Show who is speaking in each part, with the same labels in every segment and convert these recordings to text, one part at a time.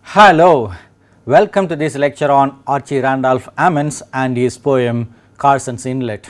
Speaker 1: Hello, welcome to this lecture on Archie Randolph Ammons and his poem Corsons Inlet.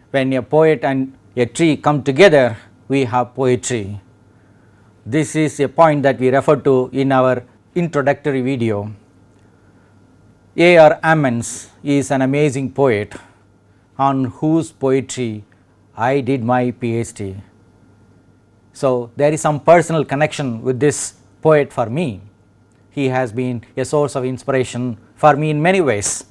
Speaker 1: When a poet and a tree come together, we have poetry. This is a point that we referred to in our introductory video. R Ammons is an amazing poet on whose poetry I did my PhD. So, there is some personal connection with this poet for me. He has been a source of inspiration for me in many ways.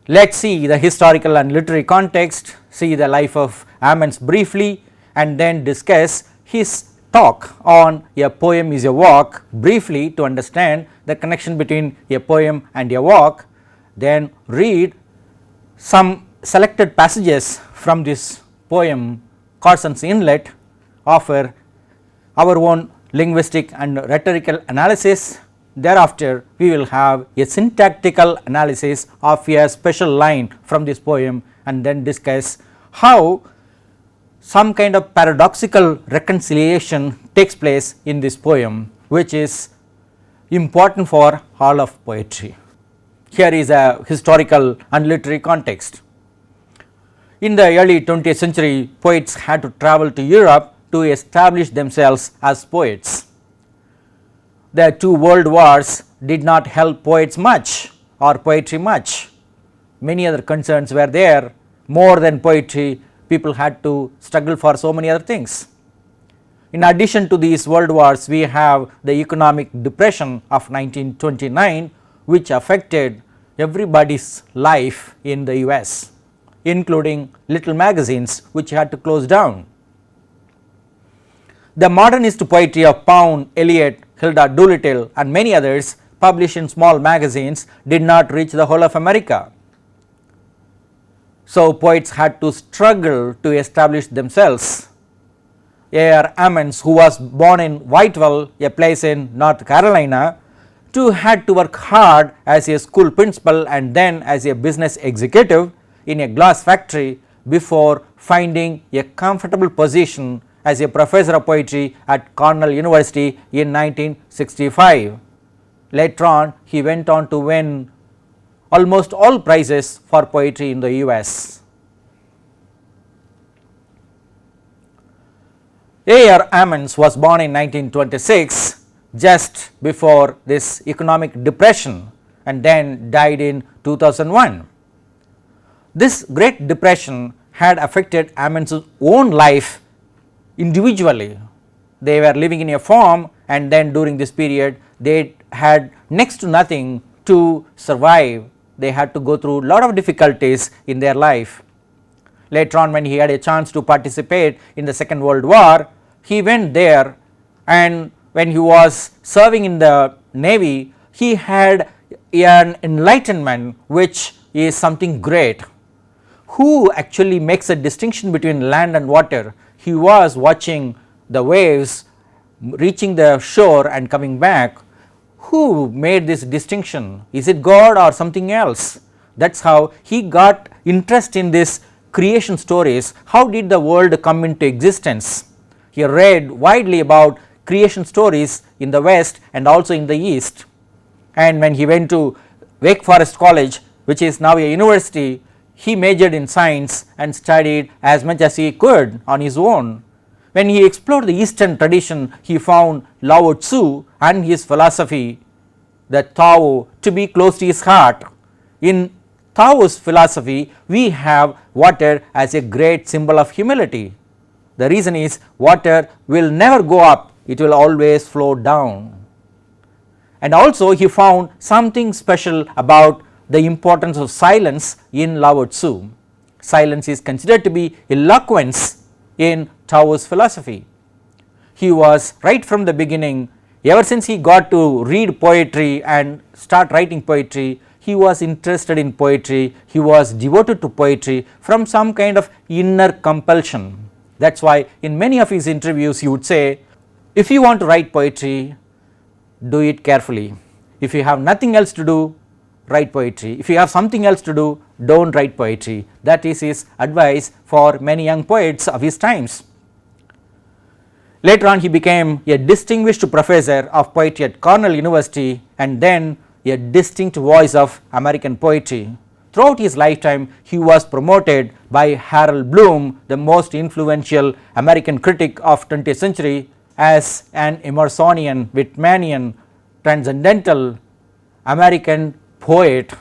Speaker 1: Let us see the historical and literary context, see the life of Ammons briefly, and then discuss his talk on a poem is a walk briefly to understand the connection between a poem and a walk, then read some selected passages from this poem Corsons Inlet, offer our own linguistic and rhetorical analysis. Thereafter, we will have a syntactical analysis of a special line from this poem and then discuss how some kind of paradoxical reconciliation takes place in this poem, which is important for all of poetry. Here is a historical and literary context. In the early 20th century, poets had to travel to Europe to establish themselves as poets. The two world wars did not help poets much or poetry much. Many other concerns were there. More than poetry, people had to struggle for so many other things. In addition to these world wars, we have the economic depression of 1929, which affected everybody's life in the US, including little magazines which had to close down. The modernist poetry of Pound, Eliot, Hilda Doolittle and many others published in small magazines did not reach the whole of America. So, poets had to struggle to establish themselves. R Ammons, who was born in Whitewell, a place in North Carolina, too had to work hard as a school principal and then as a business executive in a glass factory before finding a comfortable position as a professor of poetry at Cornell University in 1965. Later on, he went on to win almost all prizes for poetry in the US. R Ammons was born in 1926, just before this economic depression, and then died in 2001. This Great Depression had affected Ammons' own life individually. They were living in a farm, and then during this period they had next to nothing to survive. They had to go through a lot of difficulties in their life. Later on, when he had a chance to participate in the Second World War, he went there, and when he was serving in the Navy, he had an enlightenment which is something great. Who actually makes a distinction between land and water? He was watching the waves reaching the shore and coming back. Who made this distinction? Is it God or something else? That is how he got interest in this creation stories. How did the world come into existence? He read widely about creation stories in the West and also in the East. And when he went to Wake Forest College, which is now a university, he majored in science and studied as much as he could on his own. When he explored the Eastern tradition, he found Lao Tzu and his philosophy, the Tao, to be close to his heart. In Tao's philosophy, we have water as a great symbol of humility. The reason is water will never go up, it will always flow down. And also he found something special about the importance of silence in Lao Tzu. Silence is considered to be eloquence in Tao's philosophy. He was right from the beginning, ever since he got to read poetry and start writing poetry, he was interested in poetry, he was devoted to poetry from some kind of inner compulsion. That is why in many of his interviews he would say, if you want to write poetry, do it carefully. If you have nothing else to do, write poetry. If you have something else to do, do not write poetry. That is his advice for many young poets of his times. Later on he became a distinguished professor of poetry at Cornell University and then a distinct voice of American poetry. Throughout his lifetime he was promoted by Harold Bloom, the most influential American critic of 20th century, as an Emersonian, Whitmanian, transcendental American poet.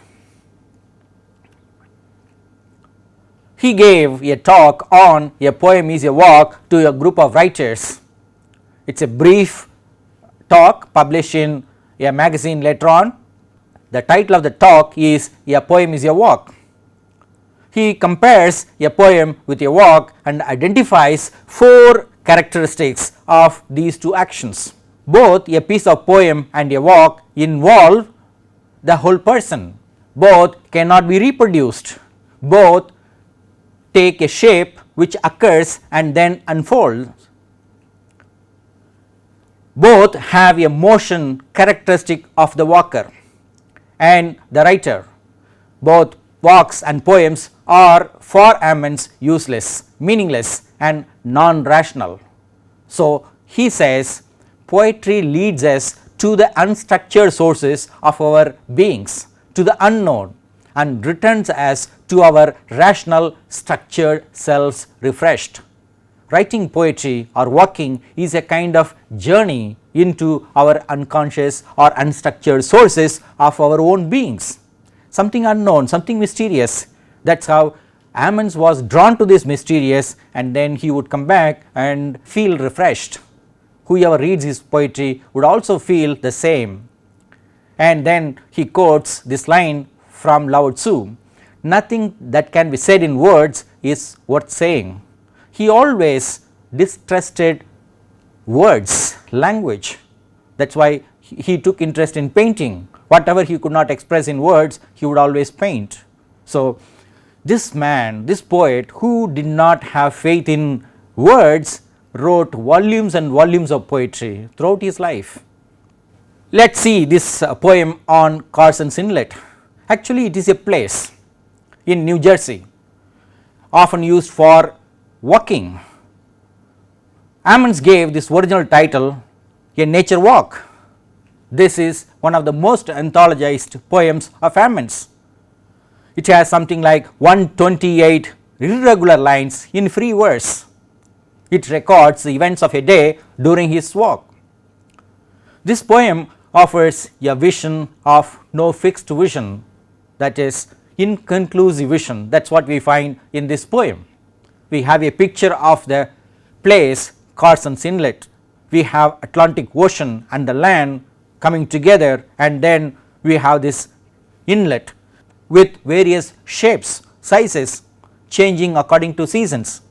Speaker 1: He gave a talk on A Poem is a Walk to a group of writers. It is a brief talk published in a magazine later on. The title of the talk is A Poem is a Walk. He compares a poem with a walk and identifies 4 characteristics of these two actions. Both a piece of poem and a walk involve the whole person. Both cannot be reproduced. Both take a shape which occurs and then unfolds. Both have a motion characteristic of the walker and the writer. Both walks and poems are for Ammons useless, meaningless and non-rational. So he says poetry leads us to the unstructured sources of our beings, to the unknown, and returns us to our rational structured selves refreshed. Writing poetry or walking is a kind of journey into our unconscious or unstructured sources of our own beings. Something unknown, something mysterious. That is how Ammons was drawn to this mysterious, and then he would come back and feel refreshed. Whoever reads his poetry would also feel the same. And then he quotes this line from Lao Tzu, "Nothing that can be said in words is worth saying." He always distrusted words, language. That is why he took interest in painting. Whatever he could not express in words, he would always paint. So this man, this poet who did not have faith in words, wrote volumes and volumes of poetry throughout his life. Let us see this poem on Corsons Inlet. Actually it is a place in New Jersey, often used for walking. Ammons gave this original title A Nature Walk. This is one of the most anthologized poems of Ammons. It has something like 128 irregular lines in free verse. It records the events of a day during his walk. This poem offers a vision of no fixed vision, that is inconclusive vision. That is what we find in this poem. We have a picture of the place Corsons Inlet. We have Atlantic Ocean and the land coming together, and then we have this inlet with various shapes, sizes changing according to seasons.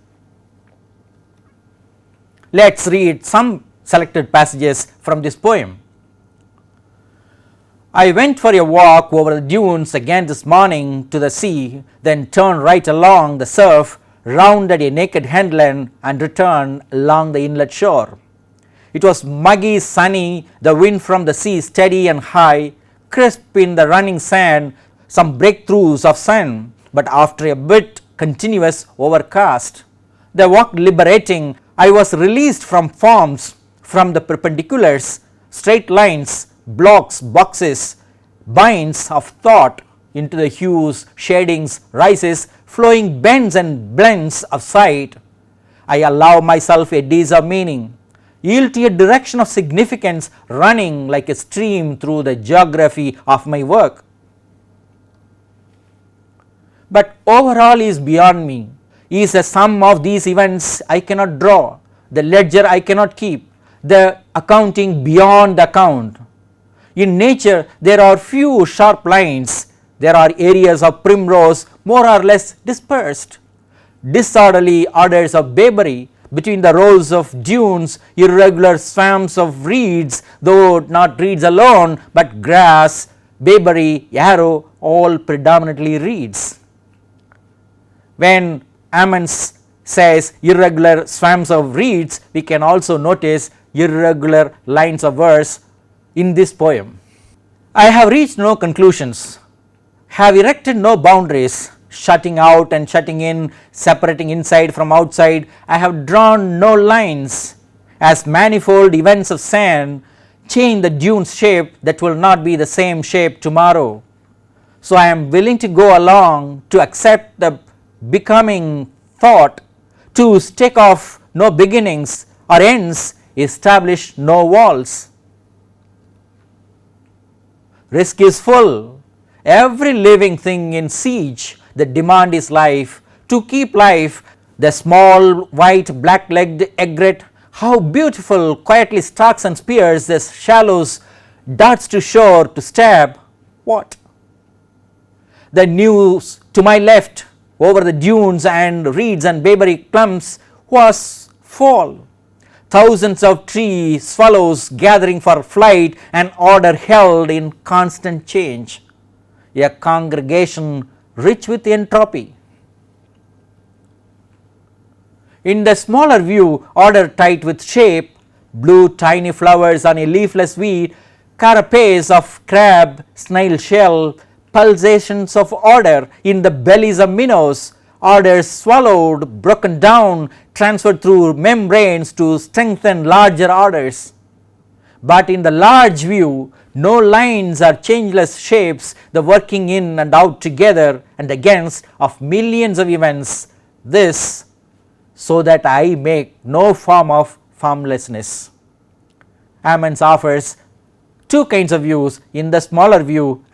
Speaker 1: Let us read some selected passages from this poem. "I went for a walk over the dunes again this morning to the sea, then turned right along the surf, rounded a naked headland and returned along the inlet shore. It was muggy, sunny, the wind from the sea steady and high, crisp in the running sand, some breakthroughs of sun, but after a bit continuous overcast. The walk liberating, I was released from forms, from the perpendiculars, straight lines, blocks, boxes, binds of thought into the hues, shadings, rises, flowing bends and blends of sight. I allow myself a daze of meaning, yield to a direction of significance running like a stream through the geography of my work. But overall is beyond me, is a sum of these events I cannot draw, the ledger I cannot keep, the accounting beyond the account. In nature there are few sharp lines, there are areas of primrose more or less dispersed, disorderly orders of bayberry between the rows of dunes, irregular swamps of reeds, though not reeds alone but grass, bayberry, yarrow, all predominantly reeds." When Ammons says irregular swamps of reeds, we can also notice irregular lines of verse in this poem. "I have reached no conclusions, have erected no boundaries, shutting out and shutting in, separating inside from outside. I have drawn no lines, as manifold events of sand change the dune's shape, that will not be the same shape tomorrow. So I am willing to go along to accept the becoming thought, to stake off no beginnings or ends, establish no walls. Risk is full, every living thing in siege. The demand is life. To keep life, the small white black-legged egret, how beautiful, quietly stalks and spears the shallows, darts to shore to stab. What? The news to my left over the dunes and reeds and bayberry clumps was fall. Thousands of tree swallows gathering for flight, an order held in constant change, a congregation rich with entropy. In the smaller view, order tight with shape, blue tiny flowers on a leafless weed, carapace of crab, snail shell, pulsations of order in the bellies of minnows, orders swallowed, broken down, transferred through membranes to strengthen larger orders. But in the large view, no lines are changeless shapes, the working in and out together and against of millions of events, this so that I make no form of formlessness. Ammons offers two kinds of views, in the smaller view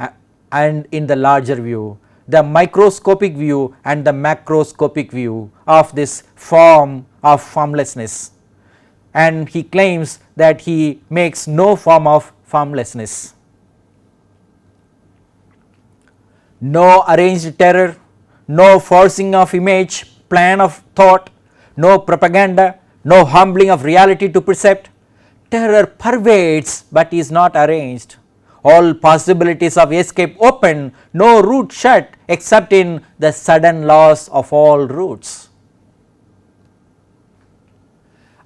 Speaker 1: and in the larger view, the microscopic view and the macroscopic view of this form of formlessness, and he claims that he makes no form of formlessness. No arranged terror, no forcing of image, plan of thought, no propaganda, no humbling of reality to percept. Terror pervades but is not arranged. All possibilities of escape open, no route shut except in the sudden loss of all routes.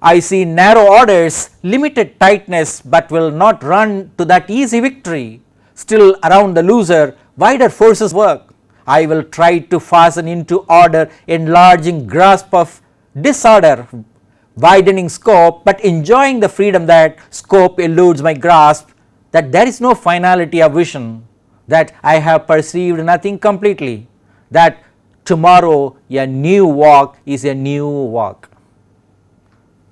Speaker 1: I see narrow orders, limited tightness, but will not run to that easy victory. Still around the loser, wider forces work. I will try to fasten into order, enlarging grasp of disorder, widening scope, but enjoying the freedom that scope eludes my grasp, that there is no finality of vision, that I have perceived nothing completely, that tomorrow a new walk is a new walk.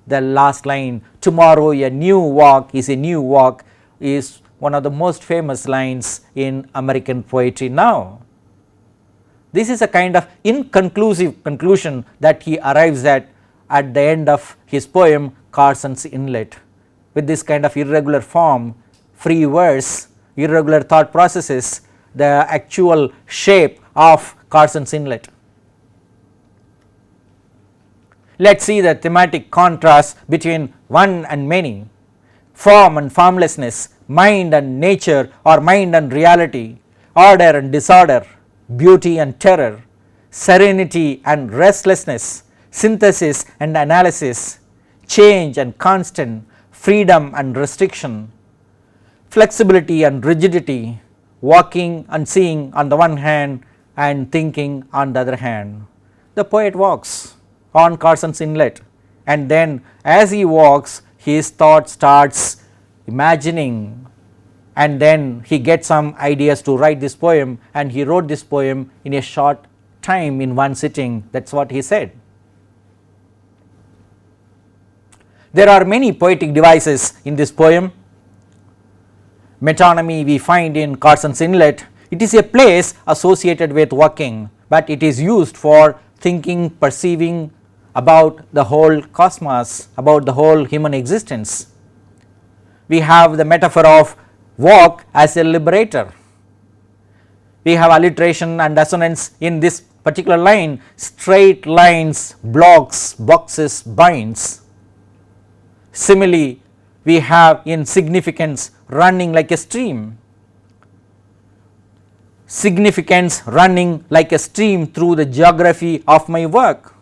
Speaker 1: The last line, tomorrow a new walk is a new walk, is one of the most famous lines in American poetry now. This is a kind of inconclusive conclusion that he arrives at the end of his poem Corsons Inlet. With this kind of irregular form, free verse, irregular thought processes, the actual shape of Corsons Inlet. Let us see the thematic contrast between one and many, form and formlessness, mind and nature or mind and reality, order and disorder, beauty and terror, serenity and restlessness, synthesis and analysis, change and constant, freedom and restriction, flexibility and rigidity, walking and seeing on the one hand and thinking on the other hand. The poet walks on Corsons Inlet, and then as he walks his thought starts imagining, and then he gets some ideas to write this poem, and he wrote this poem in a short time in one sitting. That is what he said. There are many poetic devices in this poem. Metonymy we find in Corsons Inlet. It is a place associated with walking, but it is used for thinking, perceiving about the whole cosmos, about the whole human existence. We have the metaphor of walk as a liberator. We have alliteration and assonance in this particular line, straight lines, blocks, boxes, binds. Similarly, we have in significance running like a stream. Significance running like a stream through the geography of my work.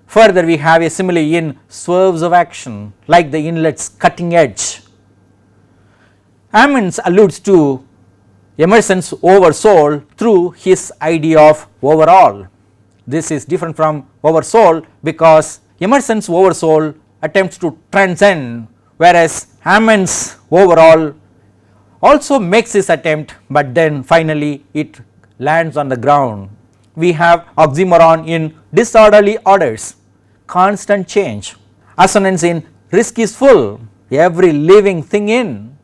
Speaker 1: Further, we have a simile in swerves of action, like the inlet's cutting edge. Ammons alludes to Emerson's oversoul through his idea of overall. This is different from oversoul because Emerson's oversoul attempts to transcend, whereas Ammons overall also makes this attempt, but then finally it lands on the ground. We have oxymoron in disorderly orders, constant change, assonance in risk is full, every living thing in,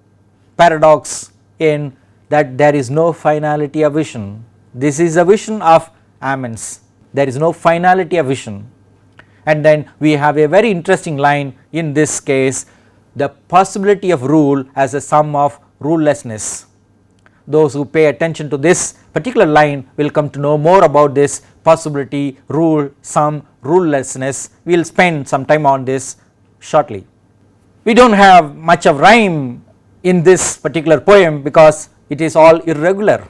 Speaker 1: paradox in that there is no finality of vision. This is a vision of Ammons, there is no finality of vision. And then we have a very interesting line in this case, the possibility of rule as a sum of rulelessness. Those who pay attention to this particular line will come to know more about this possibility, rule, sum, rulelessness. We will spend some time on this shortly. We do not have much of rhyme in this particular poem because it is all irregular.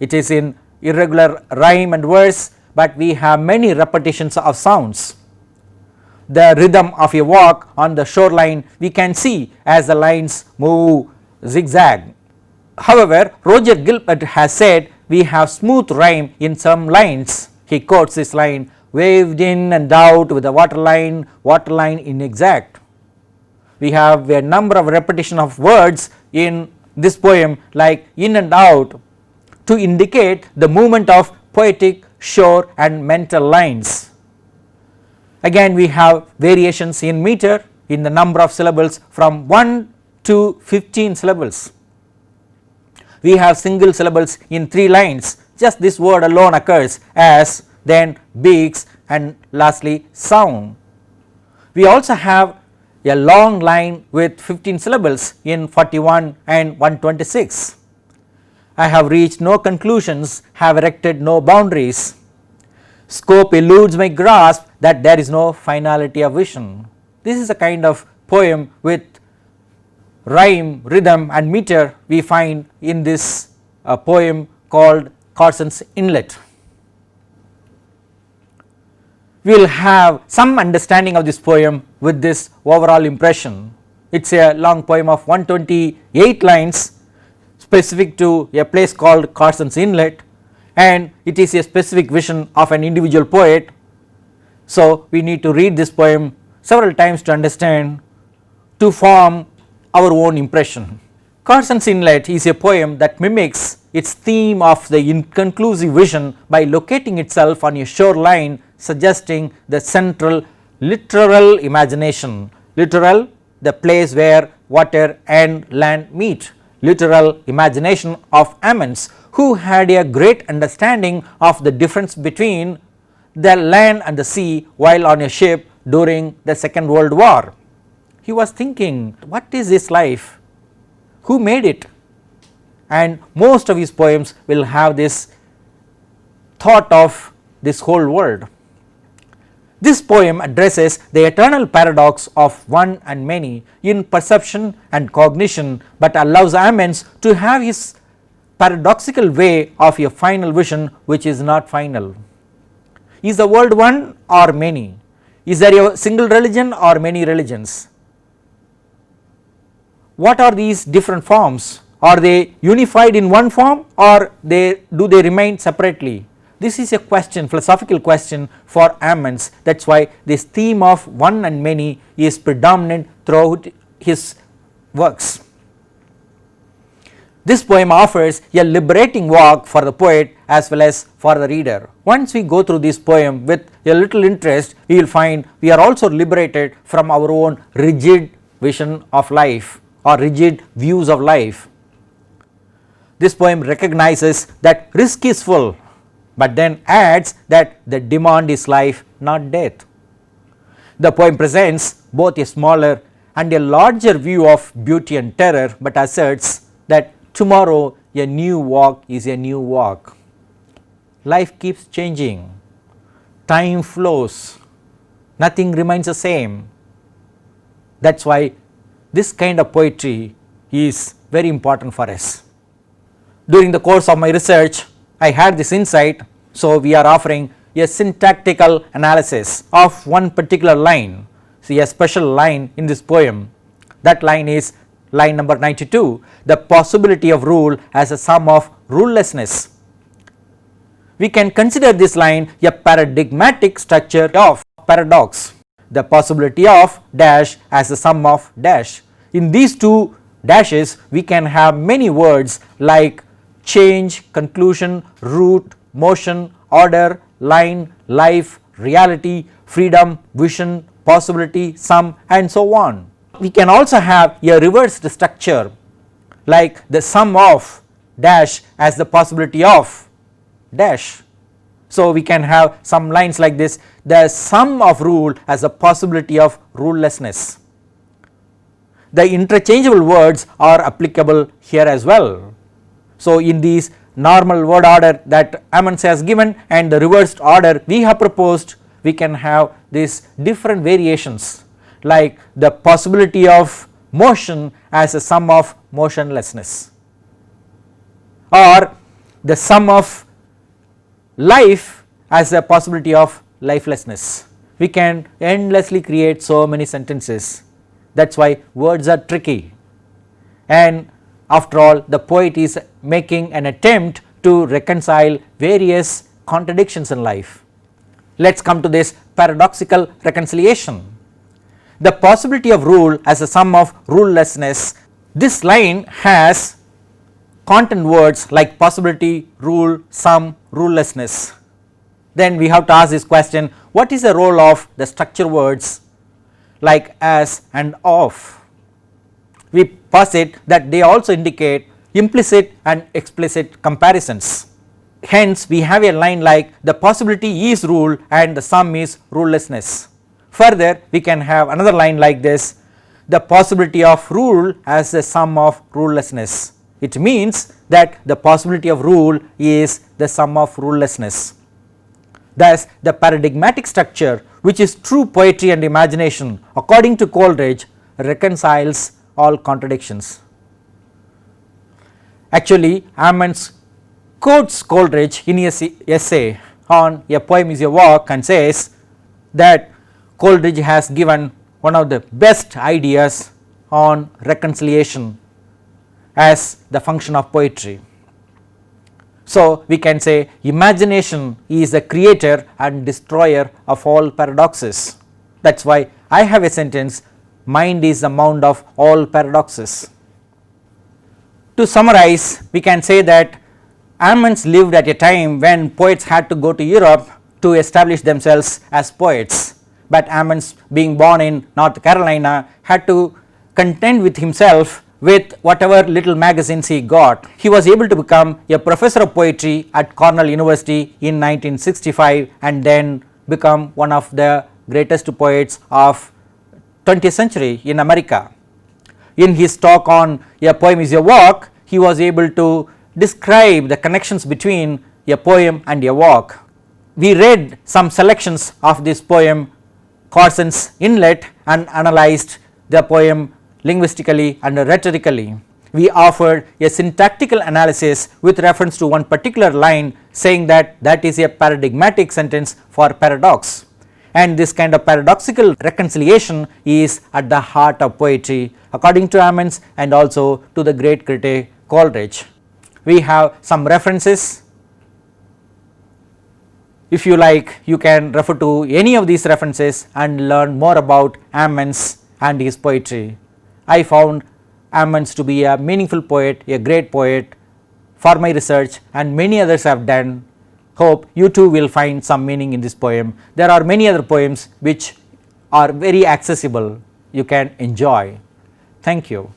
Speaker 1: It is in irregular rhyme and verse, but we have many repetitions of sounds. The rhythm of a walk on the shoreline we can see as the lines move zigzag. However, Roger Gilbert has said we have smooth rhyme in some lines. He quotes this line, waved in and out with the waterline inexact. We have a number of repetition of words in this poem like in and out to indicate the movement of poetic, shore and mental lines. Again we have variations in meter in the number of syllables from 1 to 15 syllables. We have single syllables in 3 lines, just this word alone occurs, as, then, beaks and lastly sound. We also have a long line with 15 syllables in 41 and 126. I have reached no conclusions, have erected no boundaries. Scope eludes my grasp that there is no finality of vision. This is a kind of poem with rhyme, rhythm and meter we find in this poem called Corsons Inlet. We will have some understanding of this poem with this overall impression. It is a long poem of 128 lines specific to a place called Corsons Inlet, and it is a specific vision of an individual poet. So, we need to read this poem several times to understand, to form our own impression. Corsons Inlet is a poem that mimics its theme of the inconclusive vision by locating itself on a shoreline, suggesting the central literal imagination. Literal, the place where water and land meet. Literal imagination of Ammons, who had a great understanding of the difference between the land and the sea while on a ship during the Second World War. He was thinking, what is this life? Who made it? And most of his poems will have this thought of this whole world. This poem addresses the eternal paradox of one and many in perception and cognition, but allows Ammons to have his paradoxical way of a final vision which is not final. Is the world one or many? Is there a single religion or many religions? What are these different forms? Are they unified in one form or do they remain separately? This is a question, philosophical question for Ammons. That is why this theme of one and many is predominant throughout his works. This poem offers a liberating walk for the poet as well as for the reader. Once we go through this poem with a little interest, we will find we are also liberated from our own rigid vision of life or rigid views of life. This poem recognizes that risk is full, but then adds that the demand is life, not death. The poem presents both a smaller and a larger view of beauty and terror, but asserts that tomorrow a new walk is a new walk. Life keeps changing, time flows, nothing remains the same. That is why this kind of poetry is very important for us. During the course of my research, I had this insight, so we are offering a syntactical analysis of one particular line. See, a special line in this poem. That line is line number 92, the possibility of rule as a sum of rulelessness. We can consider this line a paradigmatic structure of paradox. the possibility of dash as the sum of dash. In these two dashes we can have many words like change, conclusion, root, motion, order, line, life, reality, freedom, vision, possibility, sum, and so on. We can also have a reversed structure like the sum of dash as the possibility of dash. So we can have some lines like this, the sum of rule as a possibility of rulelessness. The interchangeable words are applicable here as well. So in these normal word order that Ammons has given and the reversed order we have proposed, we can have these different variations like the possibility of motion as a sum of motionlessness, or the sum of life as a possibility of lifelessness. We can endlessly create so many sentences. That is why words are tricky, and after all the poet is making an attempt to reconcile various contradictions in life. Let us come to this paradoxical reconciliation. The possibility of rule as a sum of rulelessness. This line has content words like possibility, rule, sum, rulelessness. Then we have to ask this question, what is the role of the structure words like as and of? We posit that they also indicate implicit and explicit comparisons. Hence we have a line like the possibility is rule and the sum is rulelessness. Further we can have another line like this, the possibility of rule as the sum of rulelessness. It means that the possibility of rule is the sum of rulelessness. Thus the paradigmatic structure, which is true poetry and imagination according to Coleridge, reconciles all contradictions. Actually Ammons quotes Coleridge in his essay on A Poem is a Walk and says that Coleridge has given one of the best ideas on reconciliation as the function of poetry. So we can say imagination is the creator and destroyer of all paradoxes. That is why I have a sentence, mind is the mound of all paradoxes. To summarize, we can say that Ammons lived at a time when poets had to go to Europe to establish themselves as poets, but Ammons, being born in North Carolina, had to contend with himself with whatever little magazines he got. He was able to become a professor of poetry at Cornell University in 1965 and then become one of the greatest poets of 20th century in America. In his talk on A Poem is a Walk, he was able to describe the connections between a poem and a walk. We read some selections of this poem Corsons Inlet and analyzed the poem linguistically and rhetorically. We offered a syntactical analysis with reference to one particular line, saying that that is a paradigmatic sentence for paradox, and this kind of paradoxical reconciliation is at the heart of poetry according to Ammons and also to the great critic Coleridge. We have some references. If you like, you can refer to any of these references and learn more about Ammons and his poetry. I found Ammons to be a meaningful poet, a great poet for my research, and many others have done. Hope you too will find some meaning in this poem. There are many other poems which are very accessible, you can enjoy. Thank you.